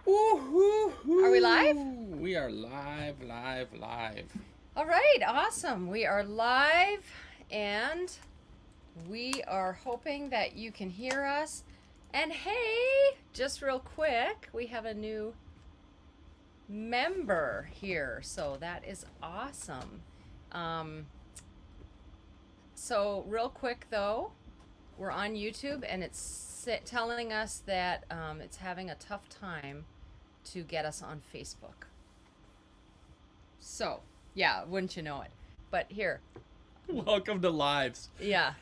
Woo-hoo-hoo. Are we live? We are live. All right, awesome. We are live and we are hoping that you can hear us. And hey, just real quick, we have a new member here. So that is awesome. So, real quick though, we're on YouTube and it's telling us that it's having a tough time to get us on Facebook. So, yeah, wouldn't you know it? But here, Welcome to lives. yeah,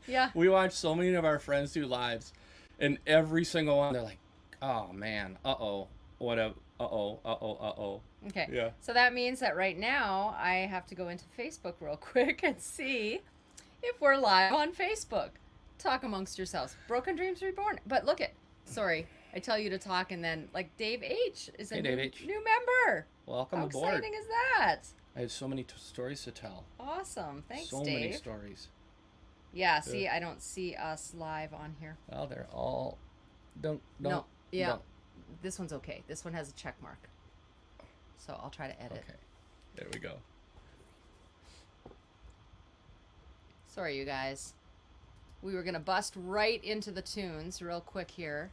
yeah, We watch so many of our friends do lives, and every single one they're like, "Oh man, what a, uh oh." okay. Yeah. So that means that right now I have to go into Facebook real quick and see if we're live on Facebook. Talk amongst yourselves. Broken Dreams Reborn. But look at, sorry, I tell you to talk and then like Dave H is a Hey, Dave H. new member. Welcome How aboard. exciting is that? I have so many stories to tell. Awesome. Thanks, so Dave. many stories. Yeah, see, I don't see us live on here. Well, they're all don't. No, yeah. Don't. This one's okay. This one has a check mark. So I'll try to edit. Okay. There we go. Sorry, you guys. We were going to bust right into the tunes real quick here.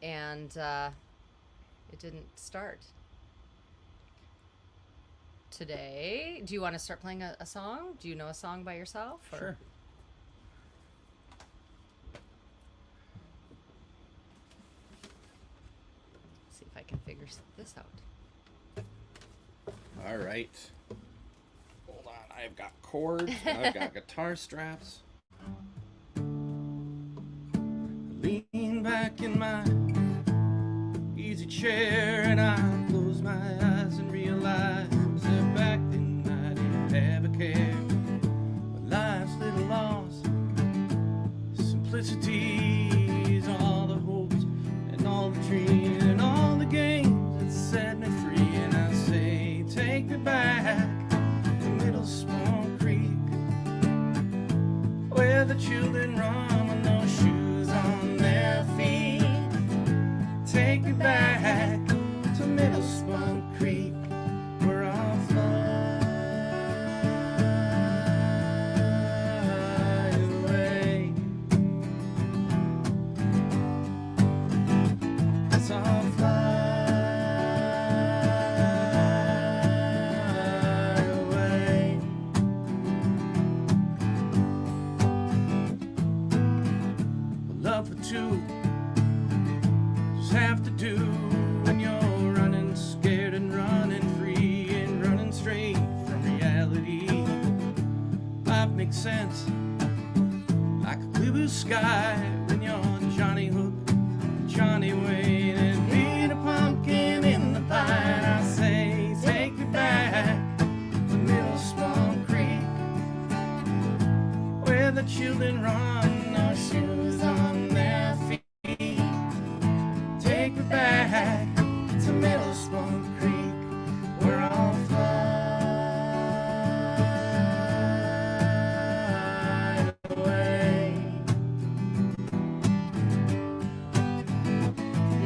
And it didn't start. Today, do you want to start playing a song? Do you know a song by yourself? Or? Sure. See if I can figure this out. All right. Hold on. I've got chords. I've got guitar straps. Lean back in my easy chair and I close my eyes and realize that back then I didn't have a care. But life's little lost, simplicity is all the hopes and all the dreams and all the games that set me free. And I say, take me back to Middle Spawn Creek, where the children run with no shoes on their feet. Take me back to Middle Spawn Creek, where I'll fly away. Yes, I'll fly away. Love for two just have to do when you're running scared and running free and running straight from reality. Life makes sense like a clear blue sky when you're Johnny Hook, Johnny Wayne, and being a pumpkin in the pine. I say, take me back to Middle Spawn Creek, where the children run, no shoes on their feet. Take me back to Middle Spawn Creek, where I'll fly away.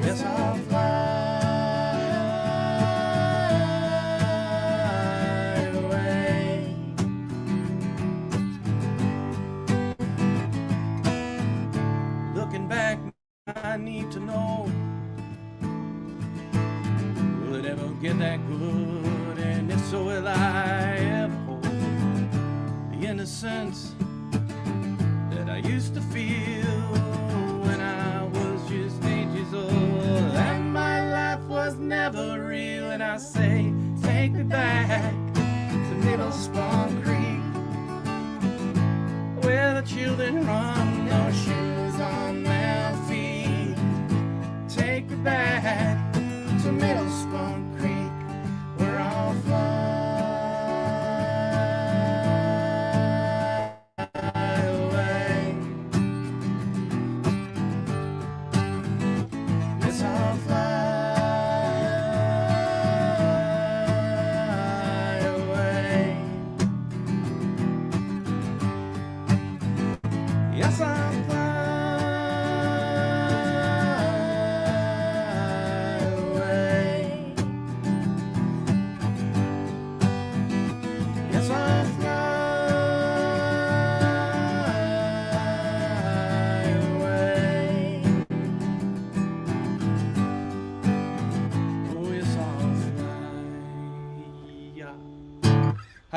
Yes, I'll fly away. Looking back, I need to know, will it ever get that good? And if so, will I ever hold the innocence that I used to feel when I was just 8 years old? And my life was never real. And I say, take me back to Middle Spawn Creek, where the children run, no shoes on their feet. Take me back to Middle Spawn Creek, where I'll fly away.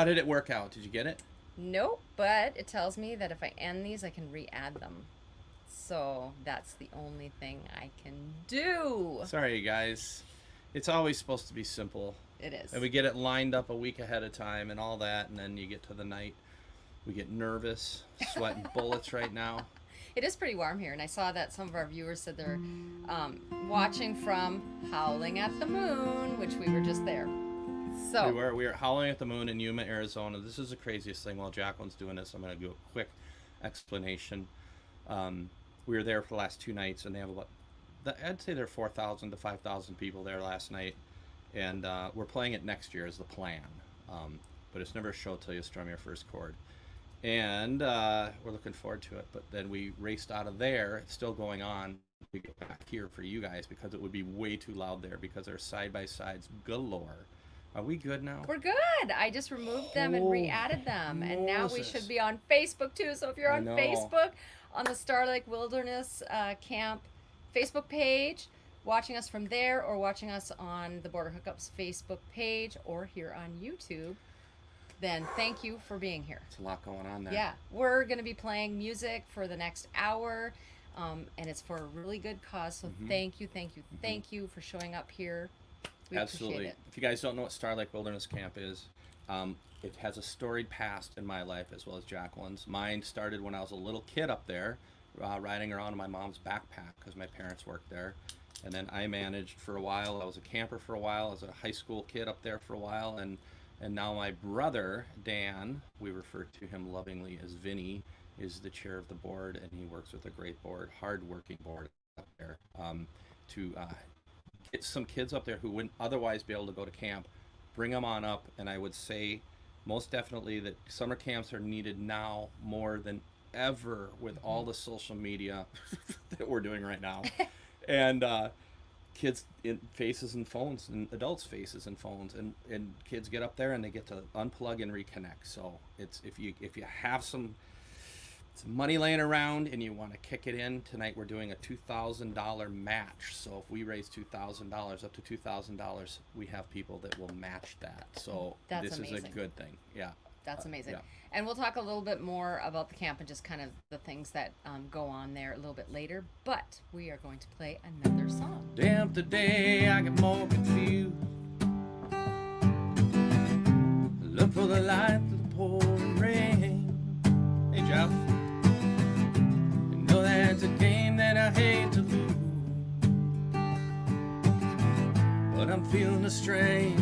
How did it work out? Did you get it? Nope, but it tells me that if I end these, I can re-add them. So that's the only thing I can do. Sorry, you guys. It's always supposed to be simple. It is. And we get it lined up a week ahead of time and all that, and then you get to the night. We get nervous, sweating bullets right now. It is pretty warm here, and I saw that some of our viewers said they're watching from Howling at the Moon, which we were just there. So we were howling at the moon in Yuma, Arizona. This is the craziest thing. While Jacqueline's doing this, I'm going to do a quick explanation. We were there for the last 2 nights, and they have about, I'd say there are 4,000 to 5,000 people there last night, and we're playing it next year as the plan. But it's never a show till you strum your first chord. And we're looking forward to it. But then we raced out of there. It's still going on. We get back here for you guys because it would be way too loud there because there's side-by-sides galore. Are we good now? we're good. I just removed them and re-added them, and now we should be on Facebook too. So if you're on Facebook, on the Star Lake Wilderness Camp Facebook page, watching us from there, or watching us on the Border Hookups Facebook page, or here on YouTube, then thank you for being here. It's a lot going on there. Yeah, we're going to be playing music for the next hour, and it's for a really good cause. So thank you for showing up here. We Absolutely. appreciate it. If you guys don't know what Star Lake Wilderness Camp is, it has a storied past in my life as well as Jacqueline's. Mine started when I was a little kid up there, riding around in my mom's backpack because my parents worked there. And then I managed for a while. I was a camper for a while. I was a high school kid up there for a while. And now my brother, Dan, we refer to him lovingly as Vinny, is the chair of the board, and he works with a great board, hard-working board up there, to get some kids up there who wouldn't otherwise be able to go to camp, bring them on up. And I would say most definitely that summer camps are needed now more than ever with all the social media that we're doing right now. And kids in faces and phones, and adults faces and phones, and kids get up there and they get to unplug and reconnect. So it's if you have some money laying around and you want to kick it in, tonight we're doing a $2,000 match. So if we raise $2,000, up to $2,000, we have people that will match that. So That's this amazing. is a good thing. Yeah. That's amazing. Yeah. And we'll talk a little bit more about the camp and just kind of the things that go on there a little bit later. But we are going to play another song. Day after day, I get more confused. Look for the light through the pouring rain. Hey, Jeff. You know that's a game that I hate to lose, but I'm feeling a strain.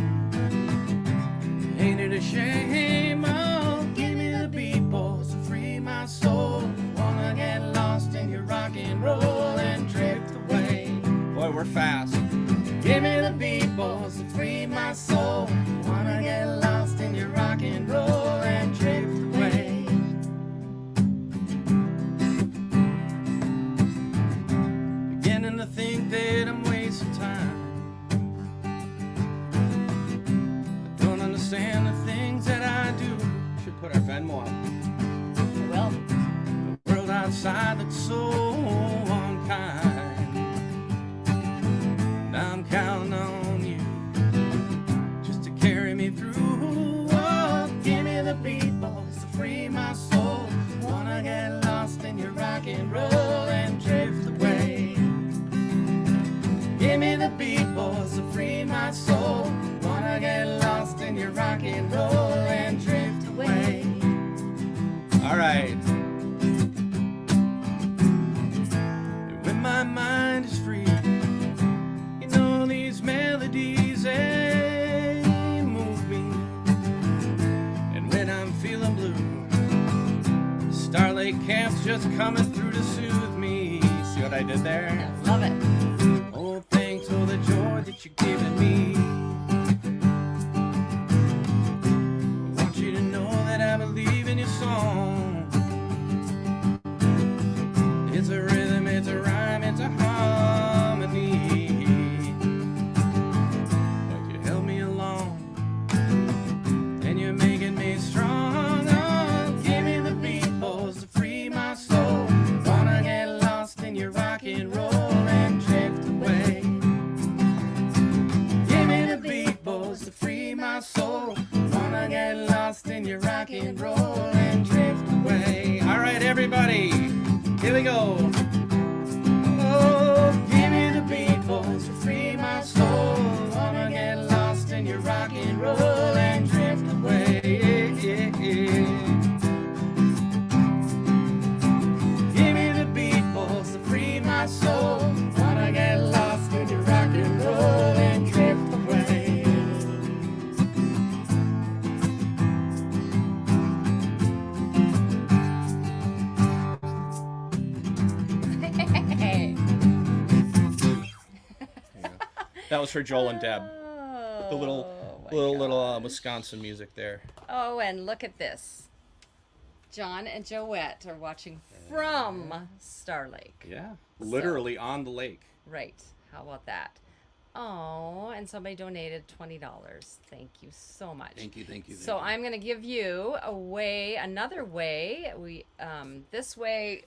Ain't it a shame? Oh, give me the beat, boys, to free my soul. Wanna get lost in your rock and roll and drift away. Boy, we're fast. Give me the beat, boys, to free my soul. Wanna get lost in your rock and roll and drift away. Beginning to think that I'm wasting time. Understand the things that I do. Should put our Venmo up. Well, The world outside that's so unkind. Now I'm counting on you just to carry me through. Oh, give me the beat, boys, to free my soul. Wanna get lost in your rock and roll and drift away. Give me the beat, boys, to free my soul. Wanna get lost in your rock and roll and drift away. All right. And when my mind is free, you know these melodies, they move me. And when I'm feeling blue, Star Lake Camp's just coming through to soothe me. See what I did there? I love it. Oh, thanks for the joy that you're giving me. I want you to know that I believe in your song. It's a rhythm, it's a rhyme, it's a harmony. But you help me along, and you're making me strong. Oh, give me the beat, boys, to free my soul. Wanna get lost in your rock and roll and drift away. soul. Wanna get lost in your rock and roll and drift away. That was for Joel and Deb. The little Wisconsin music there. Oh, and look at this. John and Joette are watching from Star Lake. Yeah, literally on the lake. Right. How about that? Oh, and somebody donated $20. Thank you so much. Thank you. So I'm going to give you another way. This way,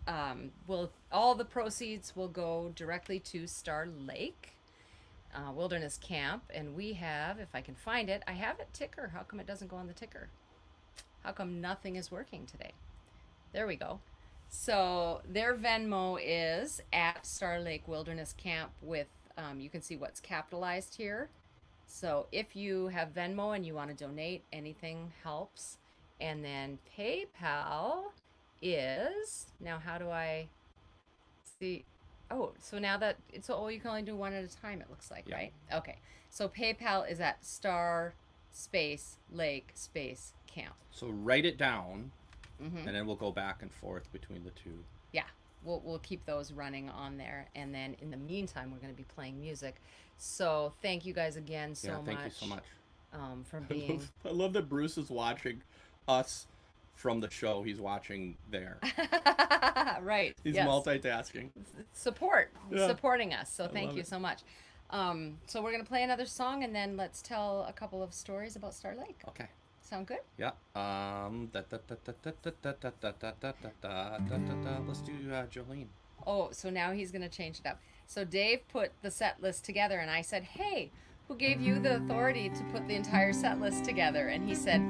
all the proceeds will go directly to Star Lake Wilderness Camp, and we have, if I can find it, I have it ticker. How come it doesn't go on the ticker? How come nothing is working today? There we go. So their Venmo is at Star Lake Wilderness Camp with, you can see what's capitalized here. So if you have Venmo and you want to donate, anything helps. And then PayPal is, now how do I see? Oh, so now that it's, you can only do one at a time, it looks like, right? Okay. So PayPal is at Star Space Lake Space Camp. So write it down, and then we'll go back and forth between the two. Yeah, we'll keep those running on there, and then in the meantime, we're going to be playing music. So thank you guys again so much. Thank you so much. For being. I love that Bruce is watching us from the show. He's watching there. Right. He's yes. multitasking. Supporting us. So thank you it. so much. So we're going to play another song, and then let's tell a couple of stories about Star Lake. Okay. Sound good? Yeah. Let's do Jolene. Oh, so now he's going to change it up. So Dave put the set list together, and I said, hey, who gave you the authority to put the entire set list together? And he said,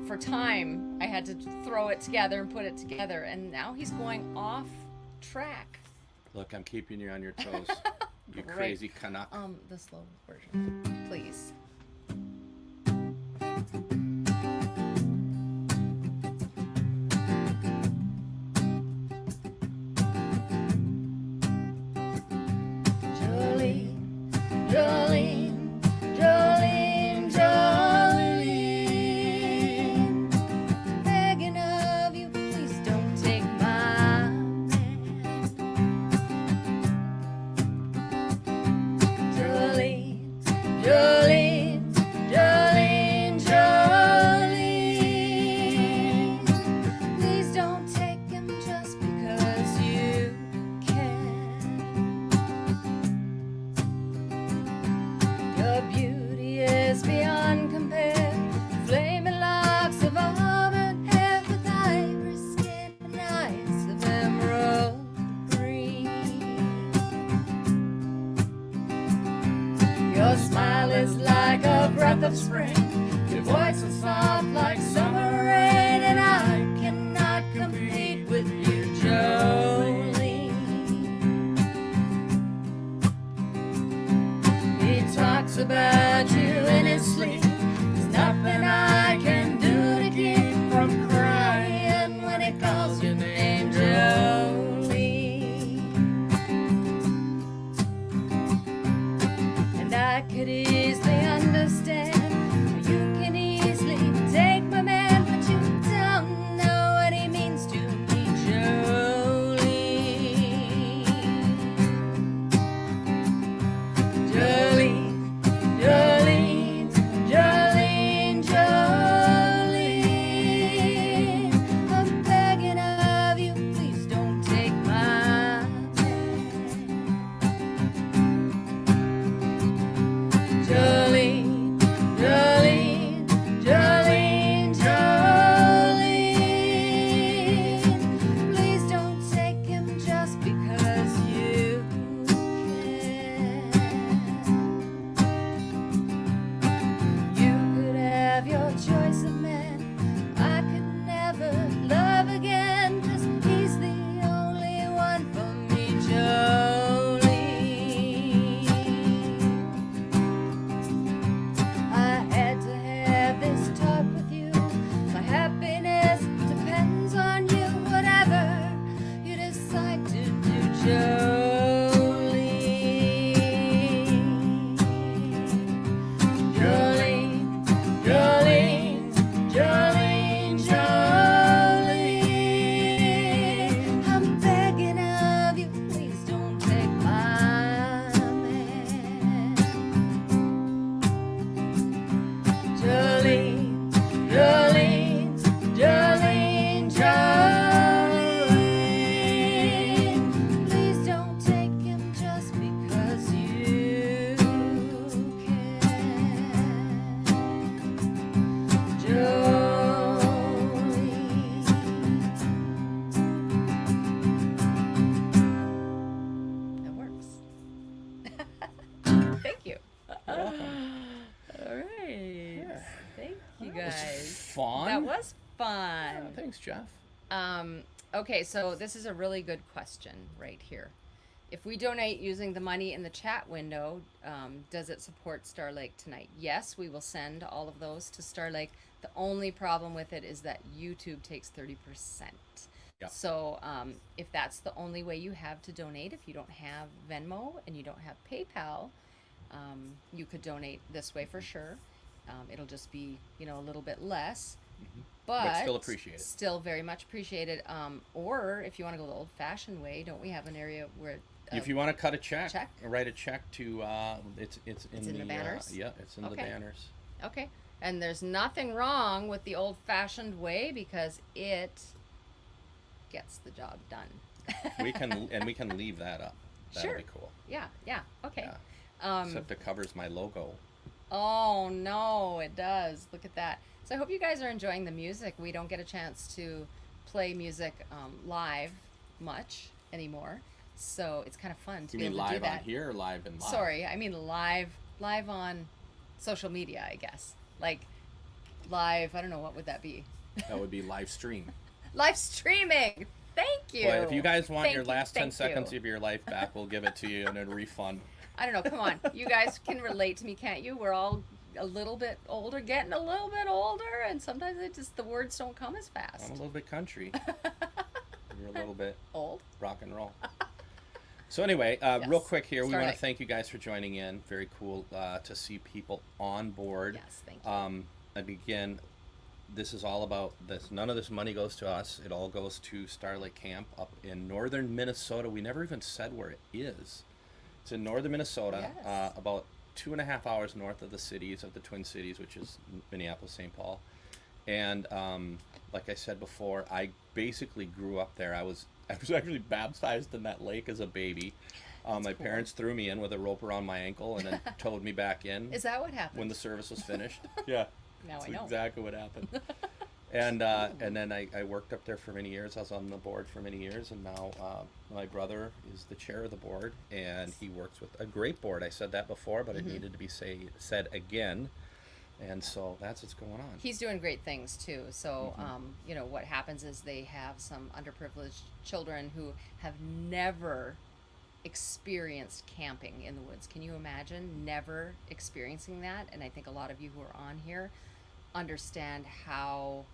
for time, I had to throw it together and put it together. And now he's going off track. Look, I'm keeping you on your toes. You Great. crazy Canuck. The slow version, please. Jolene, Jolene, Jolene. Begging of you, please don't take my man. Jolene, Jolene, Jolene, Jolene. Please don't take him just because you can. Your beauty is beyond compare. Flaming locks of auburn hair with ivory skin and eyes of emerald green. Your smile is like a breath of spring. Your voice is soft like summer rain, and I cannot compete with you, Jolene. He talks about you in his sleep. There's nothing I can do to keep from crying when he calls your name, Jolene. And I could easily understand how you can easily take my man, but you don't know what he means to me, Jolene. Jolene, Jolene, Jolene, Jolene. I'm begging of you, please don't take my man. welcome. All right. Yeah. Thank you That was guys. fun. That was Yeah, fun. thanks, Jeff. Okay, so this is a really good question right here. If we donate using the money in the chat window, does it support Star Lake tonight? Yes, we will send all of those to Star Lake. The only problem with it is that YouTube takes 30%. Yeah. So if that's the only way you have to donate, if you don't have Venmo and you don't have PayPal, you could donate this way for sure. It'll just be, a little bit less. But still appreciated. Still very much appreciated. Or if you want to go the old-fashioned way, don't we have an area where if you want to cut a check, write a check to it's in the banners? Yeah, it's in the banners. Okay. And there's nothing wrong with the old-fashioned way because it gets the job done. we can leave that up. That'll Sure. be cool. Yeah. Okay. Yeah. Except it covers my logo. Oh no, it does. Look at that. So I hope you guys are enjoying the music. We don't get a chance to play music live much anymore, so it's kind of fun to be able to do that. You mean live on here or live in live? Sorry, I mean live on social media, I guess. Like live, I don't know, what would that be? That would be live stream. Live streaming. Thank you. Well, if you guys want your last 10 thank seconds you. of your life back, we'll give it to you in a refund. I don't know. Come on. You guys can relate to me, can't you? We're all a little bit older, getting a little bit older, and sometimes the words don't come as fast. I'm a little bit country. You're a little bit old. Rock and roll. So anyway, real quick here, we want to thank you guys for joining in. Very cool to see people on board. Yes, thank you. And again, this is all about this. None of this money goes to us. It all goes to Star Lake Camp up in northern Minnesota. We never even said where it is. It's in northern Minnesota, Yes. about 2.5 hours north of the Twin Cities, which is Minneapolis, St. Paul. And like I said before, I basically grew up there. I was actually baptized in that lake as a baby. My parents threw me in with a rope around my ankle and then towed me back in. Is that what happened? When the service was finished? Yeah. Now That's I know. exactly what happened. And then I worked up there for many years. I was on the board for many years, and now my brother is the chair of the board, and he works with a great board. I said that before, but it needed to be said again. And so that's what's going on. He's doing great things too. So, what happens is they have some underprivileged children who have never experienced camping in the woods. Can you imagine never experiencing that? And I think a lot of you who are on here understand how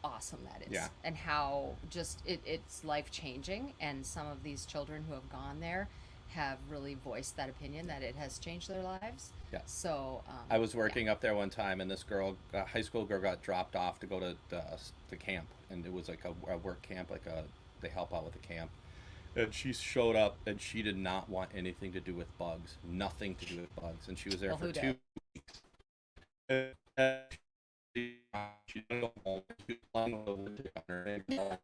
awesome that is. Yeah. And how just it's life-changing. And some of these children who have gone there have really voiced that opinion that it has changed their lives. Yeah. So I was working up there one time, and this girl, a high school girl, got dropped off to go to camp, and it was like a work camp, they help out with the camp. And she showed up, and she did not want anything to do with bugs, nothing to do with bugs, and she was there for 2 weeks. She didn't go home. She was playing with the wood on her ankle.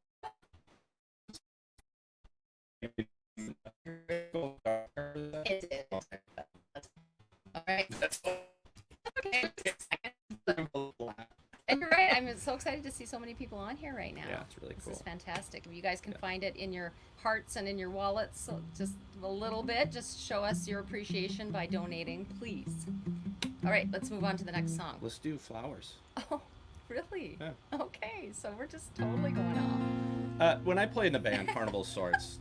it did. All right. Okay. And you're right. I'm so excited to see so many people on here right now. Yeah, it's really cool. This is fantastic. If you guys can find it in your hearts and in your wallets, so just a little bit, just show us your appreciation by donating, please. All right, let's move on to the next song. Let's do Flowers. Oh, really? Yeah. Okay, so we're just totally going off. When I played in a band, Carnival of Sorts,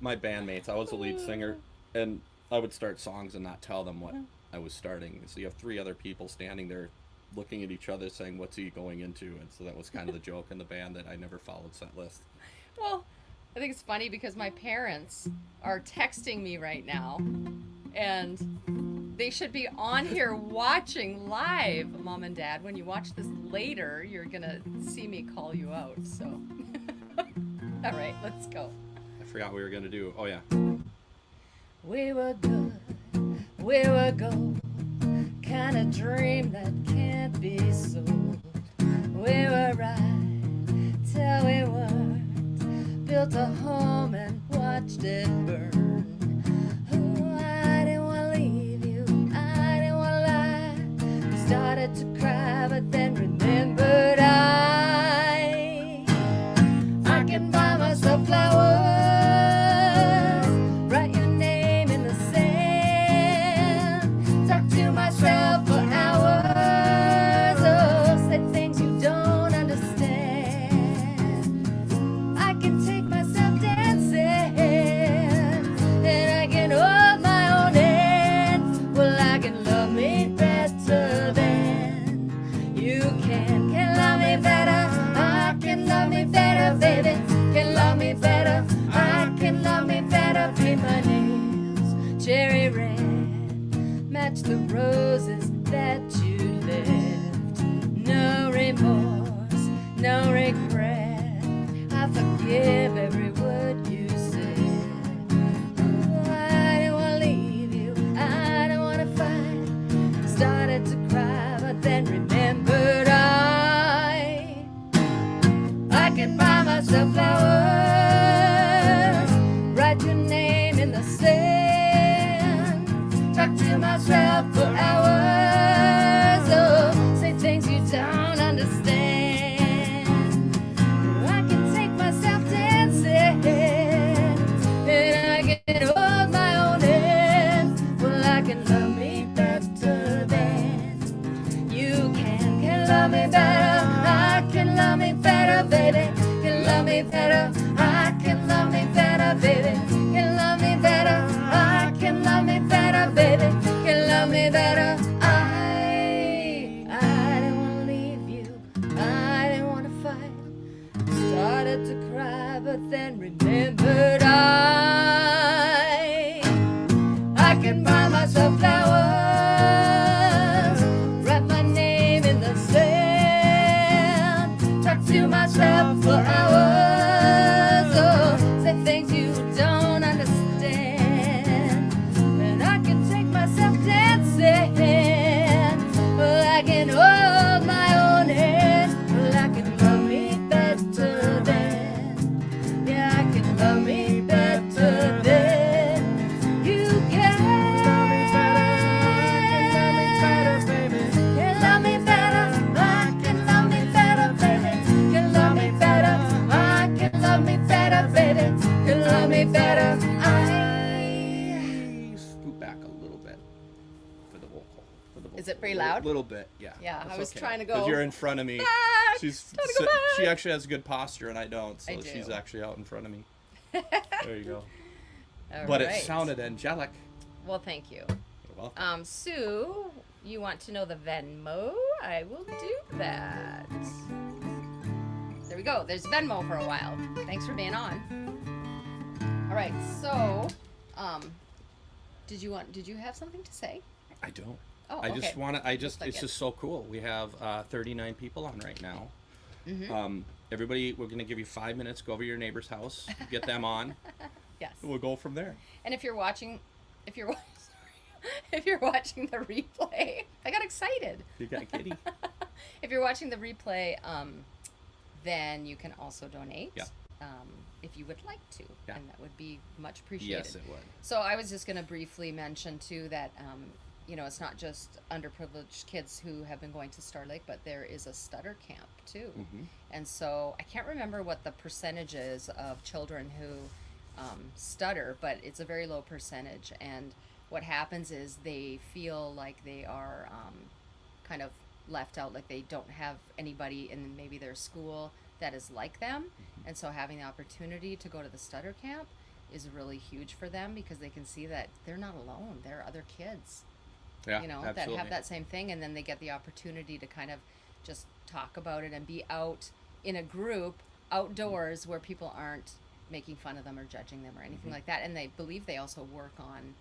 my bandmates, I was the lead singer, and I would start songs and not tell them what I was starting. So you have 3 other people standing there looking at each other saying, what's he going into? And so that was kind of the joke in the band, that I never followed set list. Well, I think it's funny because my parents are texting me right now, and they should be on here watching live, Mom and Dad. When you watch this later, you're gonna see me call you out, so. All right, let's go. I forgot what we were going to do. Oh, yeah. We were good, we were gold, kind of dream that can't be sold. We were right till we weren't, built a home and watched it burn. Oh, I didn't want to leave you, I didn't want to lie. Started to cry, but then remembered I can buy myself flowers, write your name in the sand, I'll paint my nails cherry red, match the roses that you left. No remorse, no regret, I forgive every word you said. Oh, I don't wanna leave you, I don't wanna fight. Started to cry, but then remembered I can buy myself flowers, write your name in the sand, talk to myself for hours, oh, say things you don't understand. I can take myself dancing, and I can hold my own hand. Well, I can love me better than you can love me better. I can love me better, baby. Can love me better. I can love me better, baby. Can love me better. I can love me better, baby. Can love me better. I don't wanna leave you. I didn't wanna fight. Started to cry, but then remembered I can buy myself flowers, write my name in the sand, talk to myself for hours, oh, say things you don't understand. And I can take myself dancing, well, I can hold my own hand. Well, I can love me better than, yeah, I can love me better than you can. Can love me better, I can love me better, baby. Can love me better, I can love me better, baby. Can love me better, Scoot back a little bit for the vocal. Is it pretty loud? A little bit, yeah. Yeah, That's I was okay. trying to 'Cause go you're in front of me. back. She's Gotta go back. she actually has good posture and I don't, so I do. she's actually out in front of me. There you go. All But right. it sounded angelic. Well, thank you. You're welcome. Sue, you want to know the Venmo? I will do that. There we go. There's Venmo for a while. Thanks for being on. All right. So, did you have something to say? I don't. Oh, I okay. just want to. Just like it's it. just so cool. We have 39 people on right now. Mm-hmm. Everybody, we're gonna give you 5 minutes. Go over to your neighbor's house, get them on. Yes. We'll go from there. And if you're watching the replay, I got excited. You got Kitty. If you're watching the replay, then you can also donate. Yeah. If you would like to, Yeah. and that would be much appreciated. Yes, it would. So I was just going to briefly mention too that it's not just underprivileged kids who have been going to Star Lake, but there is a stutter camp too. Mm-hmm. And so I can't remember what the percentage is of children who stutter, but it's a very low percentage. And what happens is they feel like they are kind of left out, like they don't have anybody in maybe their school that is like them. And so having the opportunity to go to the stutter camp is really huge for them because they can see that they're not alone. There are other kids, Yeah, that absolutely. have that same thing. And then they get the opportunity to kind of just talk about it and be out in a group outdoors where people aren't making fun of them or judging them or anything like that. And they believe they also work on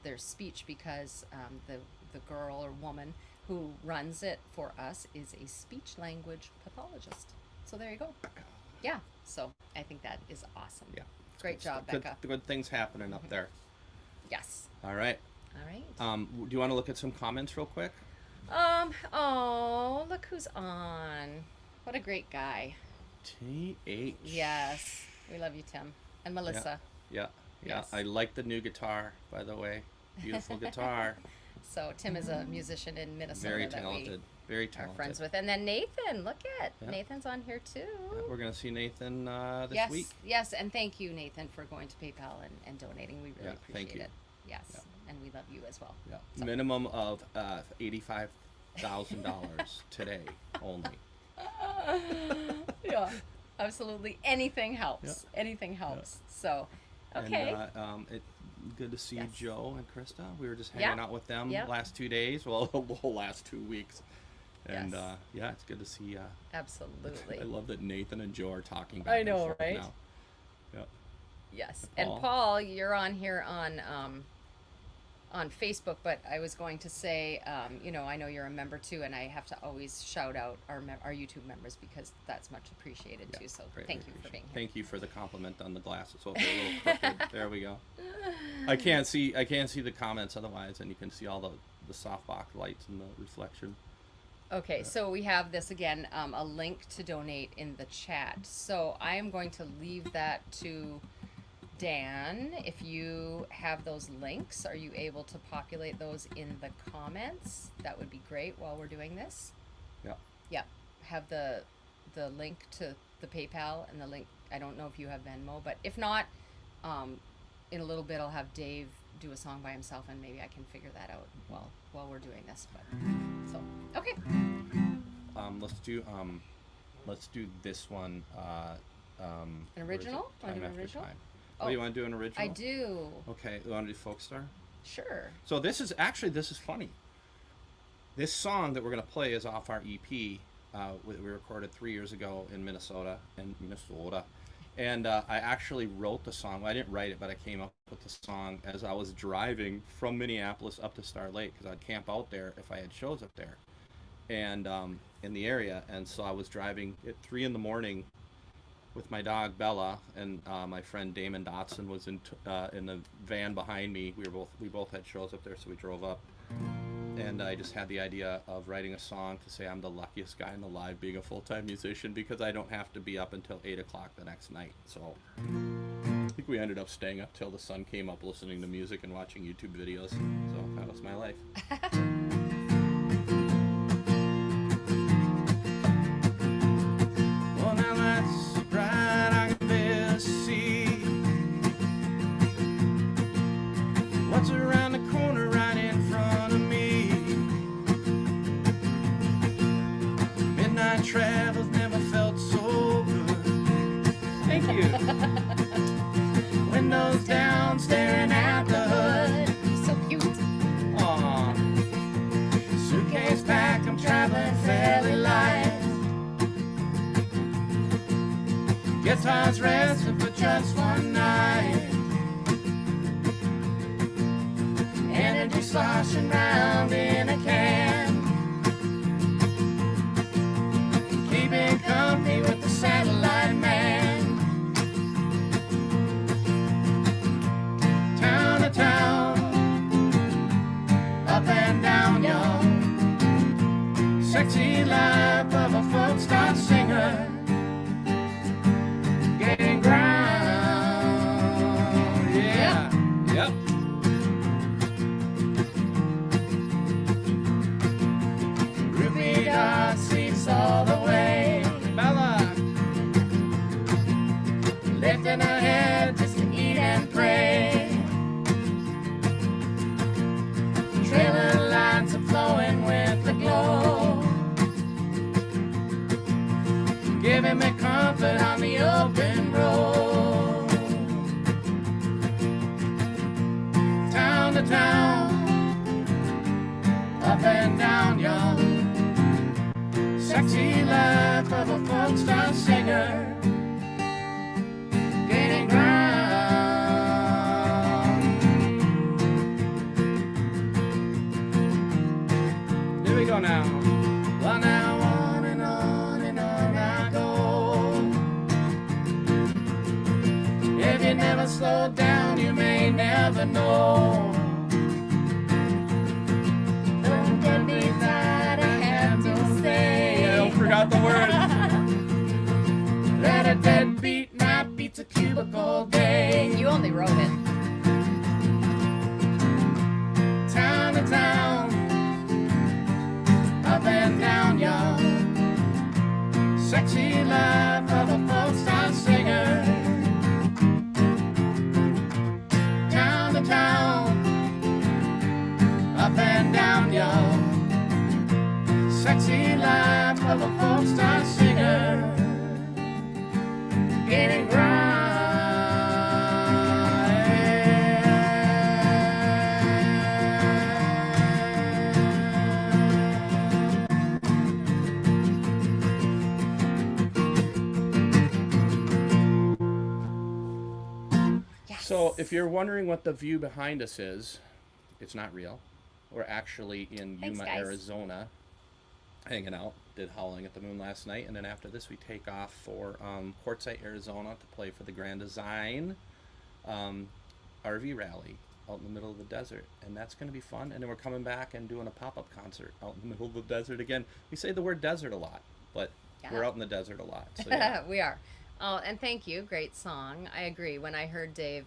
their speech because the girl or woman who runs it for us is a speech language pathologist. So there you go. Yeah. So I think that is awesome. Yeah. Great job, Good, Becca. good things happening up there. Yes. All right. All right. Do you want to look at some comments real quick? Oh, look who's on. What a great guy. TH. Yes. We love you, Tim. And Melissa. Yeah. Yes. I like the new guitar, by the way. Beautiful guitar. So Tim is a musician in Minnesota Very that talented. Very we are talented. friends with. And then Nathan, look at Yeah. Nathan's on here too. Yeah, we're going to see Nathan this yes, week. yes, and thank you, Nathan, for going to PayPal and donating. We really Yeah, appreciate thank you. it. Yes, Yeah. and we love you as well. Yeah. So. Minimum of $85,000 today only. Yeah, absolutely. Anything helps. Anything helps. So, okay. And good to see Yes. Joe and Krista. We were just hanging out with them last 2 days. Well, the whole last 2 weeks. And Yes. it's good to see. Absolutely. I love that Nathan and Joe are talking back I and know, forth right? now. Yeah. Yes. And Paul, you're on here on Facebook, but I was going to say, you know, I know you're a member too, and I have to always shout out our YouTube members because that's much appreciated too. So thank you for being here. Thank you for the compliment on the glasses. Well, they're a little crooked. There we go. I can't see the comments otherwise, and you can see all the softbox lights and the reflection. Okay, so we have this again, a link to donate in the chat. So I am going to leave that to Dan. If you have those links, are you able to populate those in the comments? That would be great while we're doing this. Yeah. Yeah. Have the link to the PayPal and the link. I don't know if you have Venmo, but if not, in a little bit I'll have Dave do a song by himself, and maybe I can figure that out while we're doing this. But so okay. Let's do this one. An original? Time an after original? time. Oh, you want to do an original? I do. Okay, you want to do Folk Star? Sure. So this is funny. This song that we're going to play is off our EP. We recorded 3 years ago in Minnesota. And I actually wrote the song. Well, I didn't write it, but I came up with the song as I was driving from Minneapolis up to Star Lake, because I'd camp out there if I had shows up there and in the area. And so I was driving at 3 a.m. with my dog Bella, and my friend Damon Dotson was in the van behind me. We both had shows up there, so we drove up, and I just had the idea of writing a song to say I'm the luckiest guy in the live being a full-time musician, because I don't have to be up until 8 o'clock the next night. So I think we ended up staying up till the sun came up, listening to music and watching YouTube videos. So that was my life. Well, now that's bright, I can barely see what's around the corner right in front of me. Midnight travels never felt so good. Thank you. Windows down, staring at the hood. So cute. Aww. Suitcase packed, I'm traveling fairly light. Guitar's resting for just one night. Energy sloshing round in a can. Keeping company with the satellite man. Town to town, up and down, y'all. Sexy life of a folk star singer. Getting ground, yeah, yep. Ruby dot seats all the way. Bella, lifting her head just to eat and pray. Trailer lights are flowing with the glow, giving me comfort on the open road. Town to town, up and down, y'all. Sexy life of a folk star singer. Gaining ground. Here we go now. Well, now on and on and on I go. If you never slow down, you may never know. Don't get me tired, I have to say. I forgot the word. That a deadbeat night beats a cubicle day. You only wrote it. Town to town, up and down, y'all. Sexy life of a folk star singer. Town to town, up and down, y'all. Sexy life of a folk star singer. Getting ground. if you're wondering what the view behind us is, it's not real. We're actually in Thanks, Yuma, guys. Arizona, hanging out. Did Howling at the Moon last night, and then after this, we take off for Quartzsite, Arizona, to play for the Grand Design RV rally out in the middle of the desert, and that's going to be fun. And then we're coming back and doing a pop-up concert out in the middle of the desert again. We say the word desert a lot, but we're out in the desert a lot. So yeah. We are. Oh, and thank you. Great song. I agree. When I heard Dave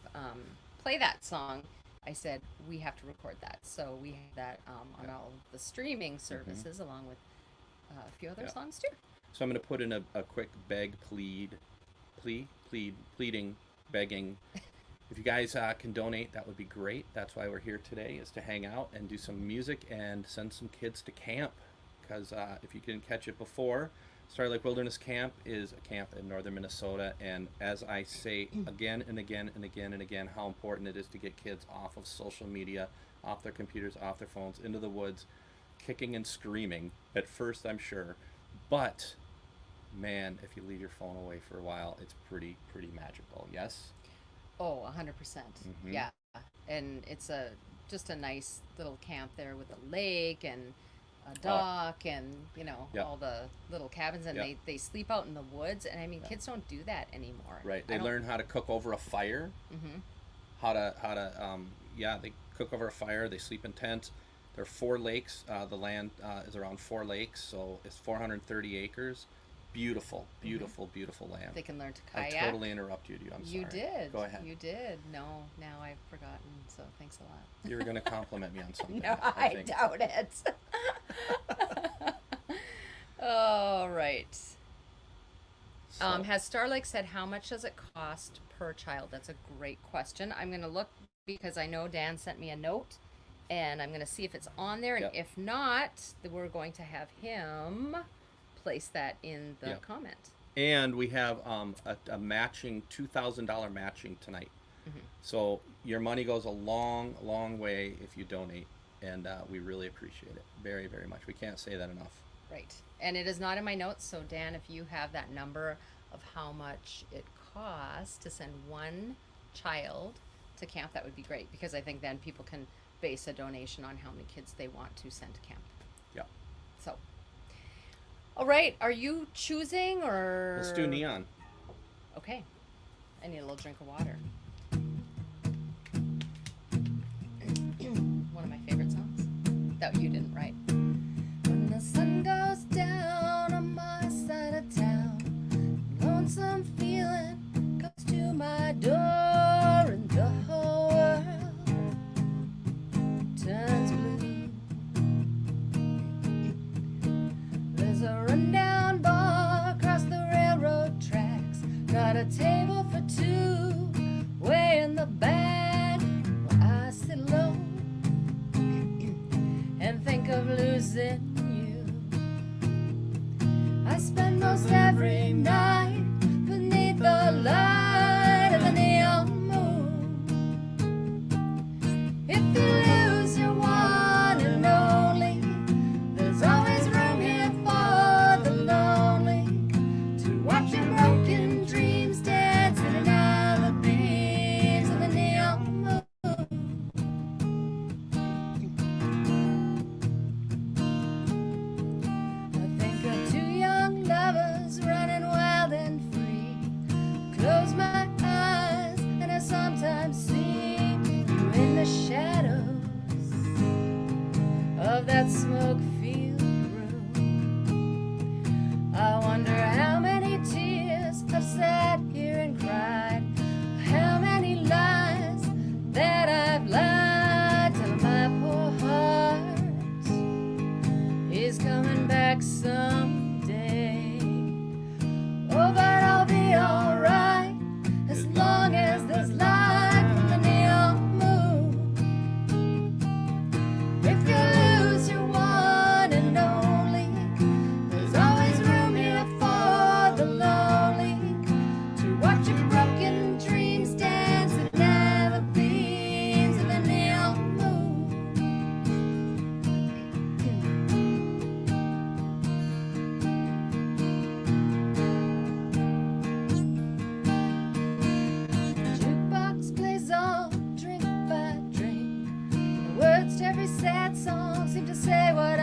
play that song, I said, we have to record that. So we have that on all of the streaming services, along with a few other songs too. So I'm going to put in a quick pleading, begging. If you guys can donate, that would be great. That's why we're here today, is to hang out and do some music and send some kids to camp. Because if you didn't catch it before, Star Lake Wilderness Camp is a camp in northern Minnesota. And as I say again and again and again and again, how important it is to get kids off of social media, off their computers, off their phones, into the woods, kicking and screaming at first, I'm sure, but man, if you leave your phone away for a while, it's pretty magical. Yes. Oh, 100%. Yeah, and it's just a nice little camp there with a lake and a dock and all the little cabins, and they sleep out in the woods. And I mean, kids don't do that anymore. Right. They learn how to cook over a fire. How to they cook over a fire. They sleep in tents. There are 4 lakes. The land is around 4 lakes, so it's 430 acres. Beautiful land. They can learn to kayak. I totally interrupted you. I'm sorry. You did. Go ahead. You did. No, now I've forgotten, so thanks a lot. You were going to compliment me on something. No, I doubt it. All right. So. Has Star Lake said how much does it cost per child? That's a great question. I'm going to look because I know Dan sent me a note, and I'm going to see if it's on there. And if not, then we're going to have him place that in the comment. And we have a matching $2,000 matching tonight. So your money goes a long way if you donate, and we really appreciate it very, very much. We can't say that enough. Right. And it is not in my notes, so Dan, if you have that number of how much it costs to send one child to camp, that would be great, because I think then people can base a donation on how many kids they want to send to camp. Yeah. So, all right, are you choosing, or? Let's do Neon. Okay. I need a little drink of water. One of my favorite songs that you didn't write. When the sun goes down on my side of town, lonesome feeling comes to my door, and the whole world turns blue. There's a rundown bar across the railroad tracks, got a table for 2 way in the back, where I sit low and think of losing you. I spend most every night beneath the light of the neon moon. If you lose your one and only, there's always room here for the lonely to watch your broken dreams dance in and out of the beams of the neon moon. I think of 2 young lovers running wild and free. Close my eyes and I sometimes see you in the shadows of that smoke-filled room. I wonder how many tears I've sat here and cried, how many lies that I've lied till my poor heart is coming back someday. Oh, but I'll be alright as long as there's light from the neon moon. If you lose your one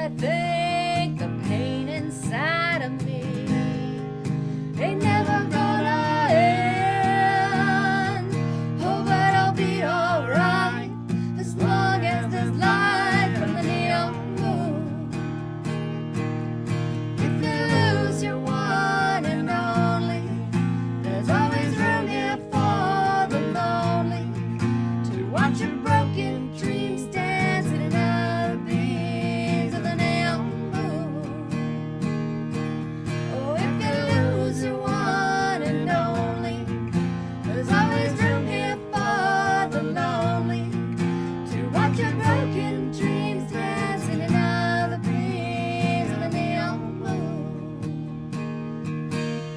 I think the pain inside of me ain't never gonna end. Oh, but I'll be alright as long as there's light from the neon moon. If you lose your one and only, there's always room here for the lonely to watch your broken dreams dance in and out of the beams of the neon moon. Oh, if you lose your one and only, there's always room here for the lonely to watch your broken dreams dance in and out of the beams of the neon moon.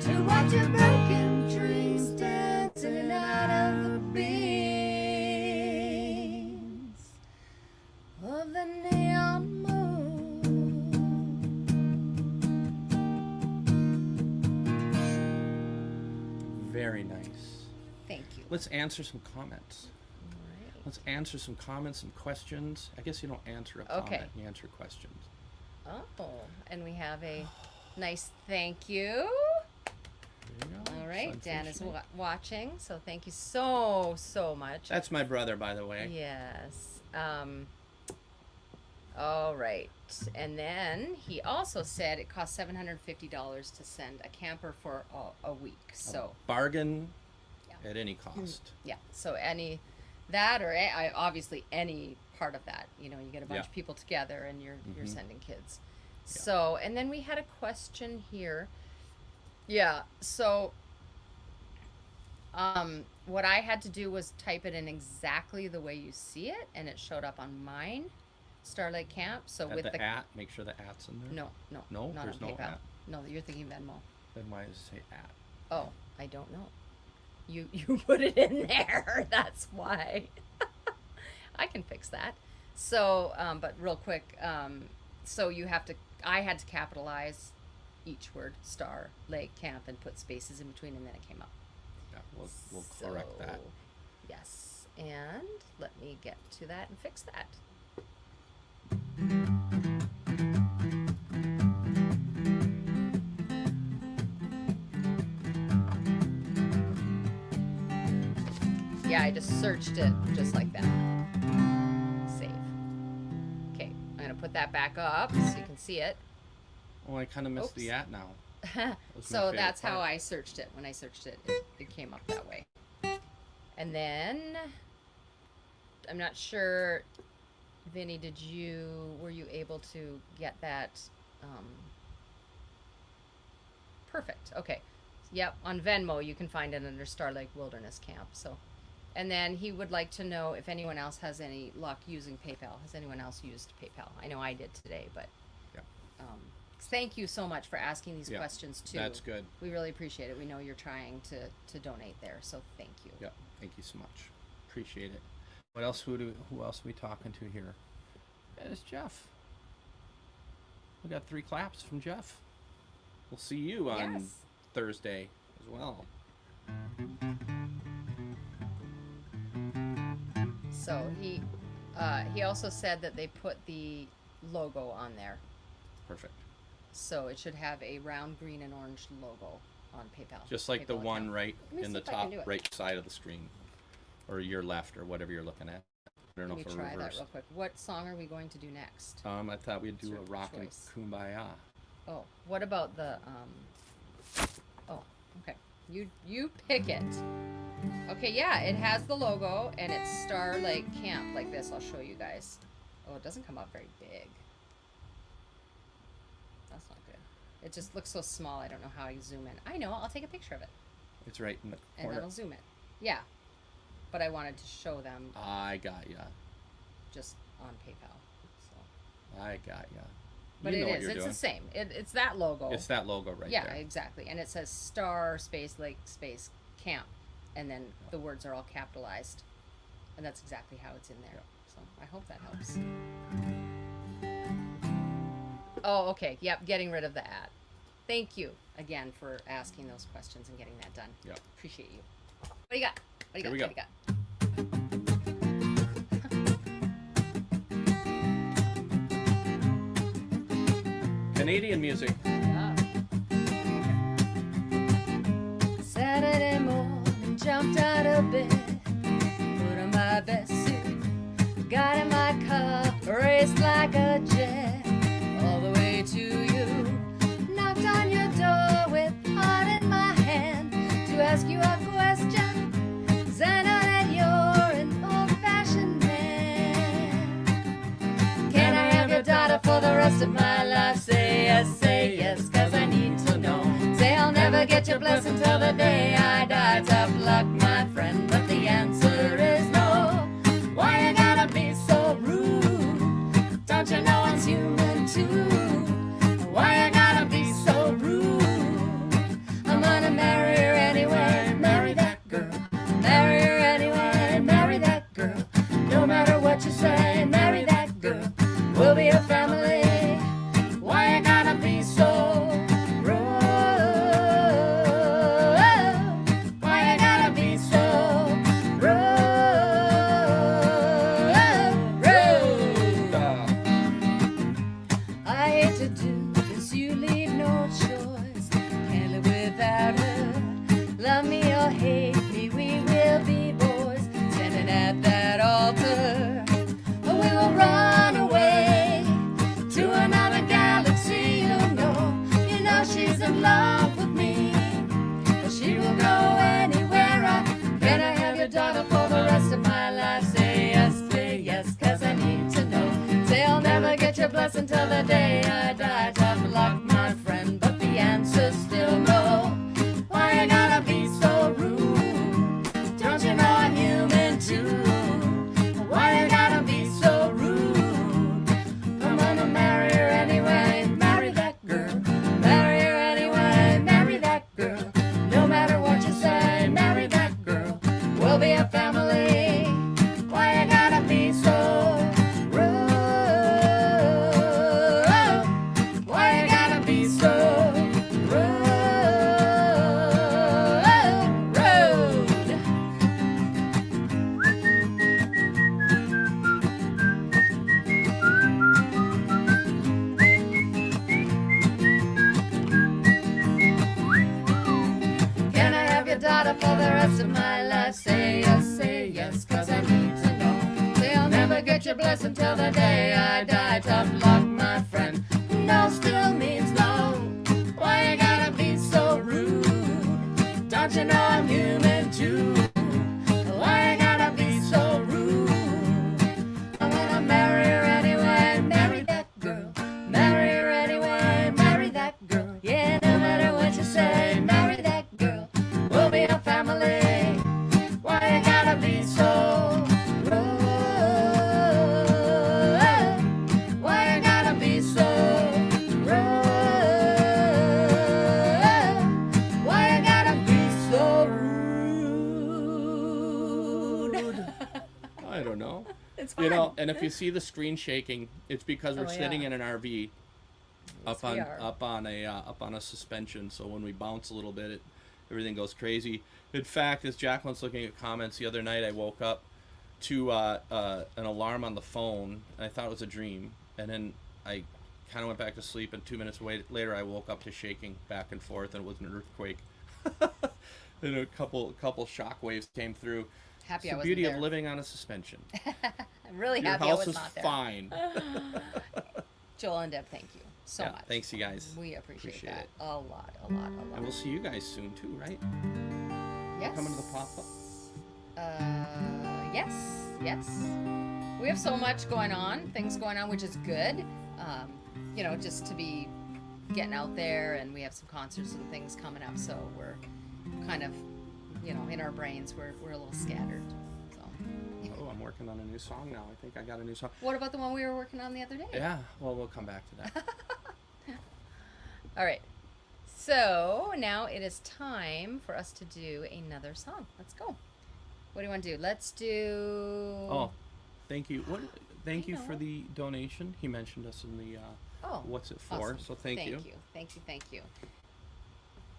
To watch your broken dreams dance in and out of the beams of the neon moon. Very nice. Thank you. Let's answer some comments. Alright. Let's answer some comments, some questions. I guess you don't answer a Okay. comment, you answer questions. Oh, and we have a nice thank you. There you go. All right, Dan is Sunfish. watching, so thank you so much. That's my brother, by the way. Yes. All right, and then he also said it costs $750 to send a camper for a week. So Bargain Yeah. at any cost. yeah, so any that or obviously any part of that. You know, you get a bunch Yeah. of people together and you're Mhm. sending kids. Yeah. So, and then we had a question here. Yeah, so what I had to do was type it in exactly the way you see it, and it showed up on mine, Starlight Camp. So At with the at, make sure the at's in there. no, No, not there's on no PayPal. at. No, you're thinking Venmo. Then why does it say at? Oh, I don't know. You put it in there. That's why. I can fix that. So, but real quick, so I had to capitalize each word, Star, Lake, Camp, and put spaces in between, and then it came up. Yeah, we'll correct that. So, yes, and let me get to that and fix that. Yeah, I just searched it just like that. Save. Okay, I'm gonna put that back up so you can see it. Oh, I kind of missed the Oops. at now. was my So favorite that's how part. I searched it. When I searched it, it came up that way. And then I'm not sure, Vinny, were you able to get that? Perfect. Okay. Yep. On Venmo, you can find it under Star Lake Wilderness Camp. So, and then he would like to know if anyone else has any luck using PayPal. Has anyone else used PayPal? I know I did today, but Yeah. thank you so much for asking these Yeah, questions too. That's good. We really appreciate it. We know you're trying to donate there, so thank you. Yeah, thank you so much. Appreciate it. What else? Who else are we talking to here? It's Jeff. We got 3 claps from Jeff. We'll see you on Yes. Thursday as well. So he also said that they put the logo on there, Perfect. so it should have a round green and orange logo on PayPal. Just like the PayPal one account. right Let me in see the if I can top do it. right side of the screen, or your left, or whatever you're looking at. I don't know Let me if try we're that reversed. real quick. What song are we going to do next? I thought we'd do It's a your rockin' choice. kumbaya. Oh, what about the Oh, okay. You pick it. Okay, yeah, it has the logo and it's Star Lake Camp like this. I'll show you guys. Oh, it doesn't come up very big. That's not good. It just looks so small. I don't know how I zoom in. I know. I'll take a picture of it It's right in the and then corner. I'll zoom it. Yeah, but I wanted to show them I got ya. just on PayPal. So, I got ya. but you know it what is. you're It's doing. the same. It's that logo. It's that logo right yeah, there. exactly. And it says Star Space Lake Space Camp, and then the words are all capitalized, and that's exactly how it's in there. Yeah. So I hope that helps. Oh, okay. Yep, getting rid of the ad. Thank you again for asking those questions and getting that done. Yeah. Appreciate you. What do you got? What do you Here got? we What do you got? Canadian music. Yeah. Saturday morning, jumped out of bed, put on my best suit, got in my car, raced like a jet, all the way to you. Knocked on your door with heart in my hand to ask you a question, 'cause I know that you're an old-fashioned man. Can I have your daughter for the rest of my life? Say yes, 'cause I need to know. Say I'll never get your blessing till the day I die. Tough luck, my friend, but the answer is no. Why you gotta be so rude? Don't you know it's human too? Why you gotta be so rude? I'm gonna marry her anyway, marry that girl. Marry her anyway, marry that girl. No matter what you say, marry that girl. We'll be a family. Why you gotta be so rude? Why you gotta be so rude? I hate to do this, you leave no choice. Can't live without her. Love me or hate me, we will be boys. Standing at that altar, or we will run away to another galaxy. You know she's in love with me, but she will go anywhere. Can I have your daughter for the rest of my life? Say yes, 'cause I need to know. Say I'll never get your blessing till the day I die. Tough luck, my friend, but the answer's still no. Why you gotta be so rude? Don't you know I'm human too? Why you gotta be so rude? I'm gonna marry her anyway, marry that girl. Marry her anyway, marry that girl. No matter what you say, marry that girl. We'll be a family. Why you gotta be so rude? Why you gotta be so rude? Can I have your daughter for the rest of my life? Say yes, 'cause I need to know. Say I'll never get your blessing till the day I die. Tough luck, my friend. No still means no. Why you gotta be so rude? Don't you know I'm human too? Why you gotta be so rude? I'm gonna marry her anyway, marry that girl. Marry her anyway, marry that girl. Yeah, no matter what you say, marry that girl. We'll be a family. Why you gotta be so rude? Why you gotta be so rude? Why you gotta be so rude? I don't know. It's You fun. know, and if you see the screen shaking, it's because we're Oh, sitting yeah. in an RV Yes, we are. up on a suspension. So when we bounce a little bit, everything goes crazy. In fact, as Jacqueline's looking at comments the other night, I woke up to an alarm on the phone, and I thought it was a dream. And then I kind of went back to sleep, and 2 minutes later, I woke up to shaking back and forth, and it was an earthquake. And a couple shock waves came through. Happy It's I the wasn't beauty there. of living on a suspension. I'm really Your happy I house was is not there. fine. Joel and Deb, thank you so Yeah, much. thanks, you guys. We appreciate that it. a lot. And we'll see you guys soon too, right? Yes. Coming to the pop-up. Yes. We have so much going on, things going on, which is good. Just to be getting out there, and we have some concerts and things coming up, so we're kind of, in our brains, we're a little scattered. So. Oh, I'm working on a new song now. I think I got a new song. What about the one we were working on the other day? Yeah, well, we'll come back to that. All right. So now it is time for us to do another song. Let's go. What do you want to do? Let's do. Oh, thank you. Thank you know. for the donation. He mentioned us in the what's it for? Awesome. So thank you. Thank you.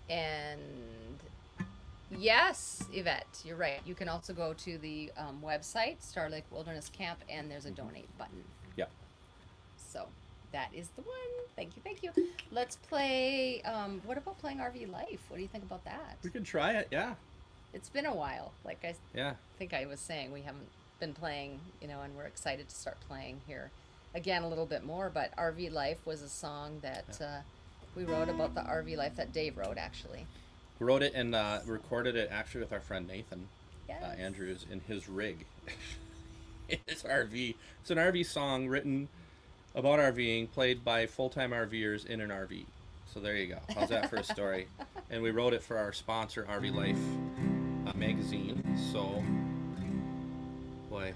And yes, Yvette, you're right. You can also go to the website, Star Lake Wilderness Camp, and there's a donate button. Yep. So That is the one. Thank you, thank you. Let's play. What about playing RV Life? What do you think about that? We could try it. Yeah. It's been a while. Like I Yeah. think I was saying, we haven't been playing, and we're excited to start playing here again a little bit more. But RV Life was a song that we wrote about the RV life that Dave wrote, actually. We wrote it and recorded it actually with our friend Nathan Yes. Andrews in his rig. It's RV. It's an RV song written about RVing, played by full-time RVers in an RV. So there you go. How's that for a story? And we wrote it for our sponsor, RV Life magazine. So, boy.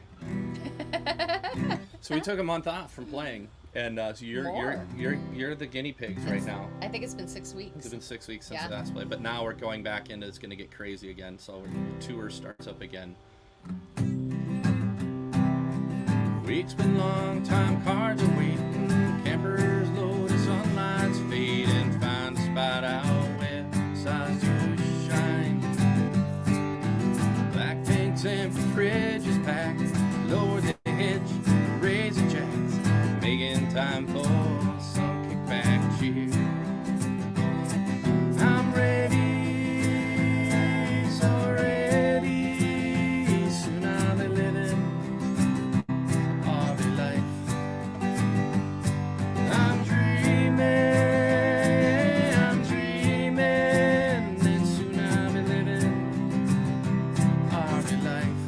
So we took a month off from playing, and so you're the guinea pigs right now. I think it's been 6 weeks. It's been 6 weeks since the last play, but now we're going back into it's going to get crazy again. So the tour starts up again. Weeks been long, time cards are waiting. Campers load, the sunlight's fading. Find a spot out where size to shine. Black tanks, empty fridges packed. Lower the hedge, raise the jacks. Making time for some kickback cheer. I'm ready, so ready. Soon I'll be living RV life. I'm dreaming, and soon I'll be living RV life.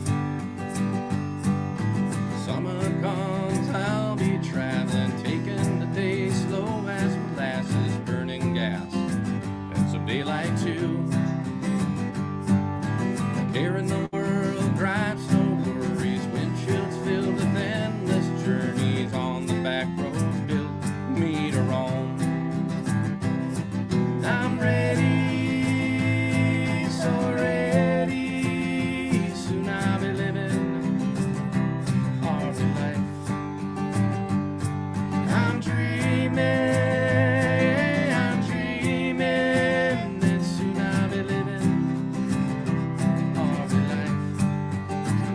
Summer comes, I'll be traveling, taking the day slow as molasses, burning gas, and some daylight too. Here in the world, drives no worries, windshields filled with endless journeys on the back roads built me to roam. I'm ready, so ready. Soon I'll be living RV life. I'm dreaming, and soon I'll be living RV life.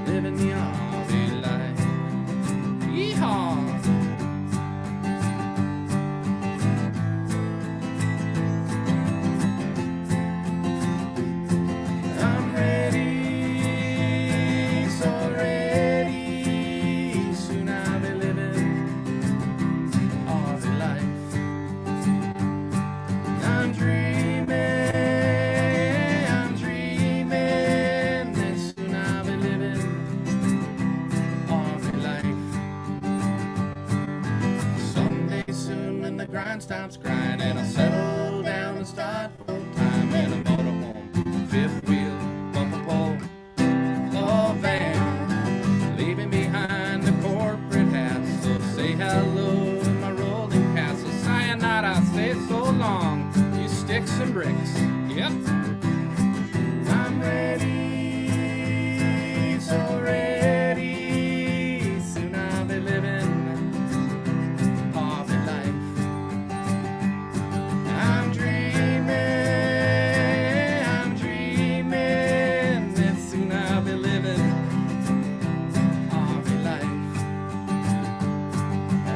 Living the RV life. Yeehaw! I'm ready, so ready. Soon I'll be living RV life. I'm dreaming, and soon I'll be living RV life. Someday soon when the grind stops grinding, I'll settle down and start full time in a motorhome, fifth wheel, bumper pole, or van, leaving behind the corporate hats. So say hello to my rolling castle. Sayonara, stay so long, you sticks and bricks. Yep. I'm ready, so ready. Soon I'll be living RV life. I'm dreaming, and soon I'll be living RV life.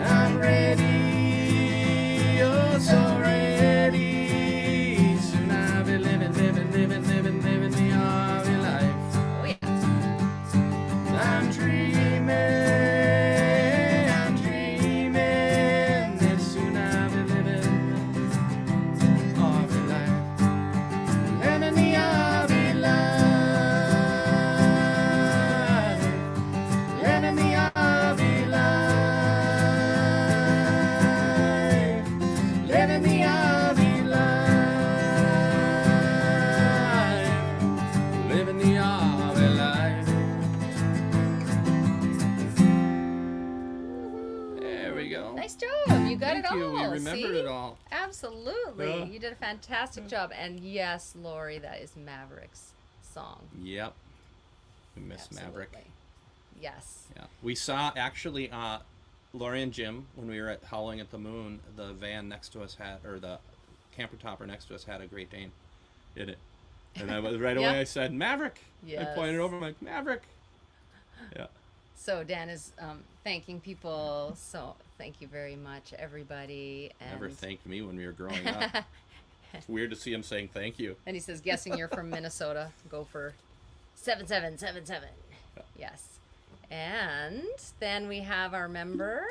I'm ready, oh so ready. Soon I'll be living the RV life. Oh yeah. I'm dreaming, and soon I'll be living RV life. Living the RV life. Living the RV life. Living the RV life. Living the RV life. There we go. Nice job. You got Thank it all. you. We remembered See? it all. Absolutely. Yeah. You did a fantastic job. And yes, Lori, that is Maverick's song. Yep. We miss Maverick. Absolutely. Yes. Yeah. We saw actually Lori and Jim when we were at Howling at the Moon. The van next to us had, or the camper topper next to us had a Great Dane in it. And I was right away. Yeah. I said Maverick. I Yes. pointed over. I'm like Maverick. Yeah. So Dan is thanking people. So thank you very much, everybody. And Never thanked me when we were growing up. It's weird to see him saying thank you. And he says, guessing you're from Minnesota, go for 7777. Yes. And then we have our member,